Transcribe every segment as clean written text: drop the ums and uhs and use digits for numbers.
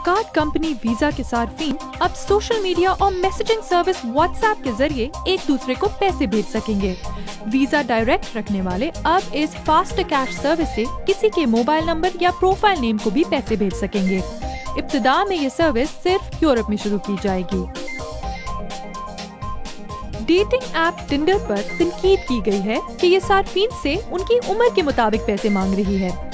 Card company visa के सार्फिन अब social media और मैसेजिंग सर्विस व्हाट्सएप के जरिए एक दूसरे को पैसे भेज सकेंगे। वीजा डायरेक्ट रखने वाले अब इस फास्ट कैश सर्विस से किसी के मोबाइल नंबर या प्रोफाइल नेम को भी पैसे भेज सकेंगे। इब्तिदा में ये सर्विस सिर्फ यूरोप में शुरू की जाएगी। डेटिंग ऐप टिंडर पर तनकीद की गई है कि ये सार्फिन से उनकी उम्र के मुताबिक पैसे मांग रही है।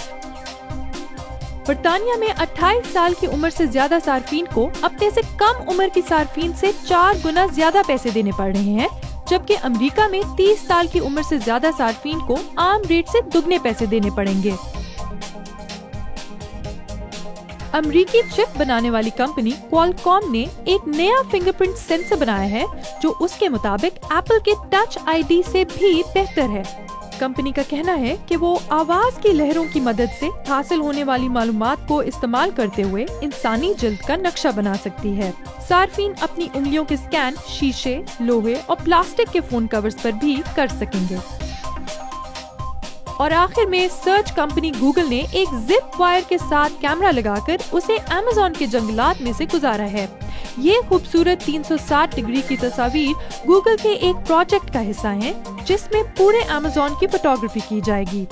बर्तानिया में 28 साल की उम्र से ज्यादा सार्फिन को अपने से कम उम्र की सार्फिन से 4 गुना ज्यादा पैसे देने पड़ रहे हैं, जबकि अमेरिका में 30 साल की उम्र से ज्यादा सार्फिन को आम रेट से दुगने पैसे देने पड़ेंगे। अमेरिकी चिप बनाने वाली कंपनी क्वालकॉम ने एक नया फिंगरप्रिंट सेंसर बनाया है जो उसके मुताबिक एप्पल के टच आईडी से भी बेहतर है। कंपनी का कहना है कि वो आवाज की लहरों की मदद से हासिल होने वाली मालूमात को इस्तेमाल करते हुए इंसानी जल्द का नक्शा बना सकती है। सार्फिन अपनी उंगलियों के स्कैन शीशे, लोहे और प्लास्टिक के फोन कवर्स पर भी कर सकेंगे। और आखिर में सर्च कंपनी गूगल ने एक जिप वायर के साथ कैमरा लगाकर उसे अमेज़न के जंगलात में से गुजारा है। ये खूबसूरत 360 डिग्री की तस्वीर गूगल के एक प्रोजेक्ट का हिस्सा है जिसमें पूरे अमेज़न की फोटोग्राफी की जाएगी।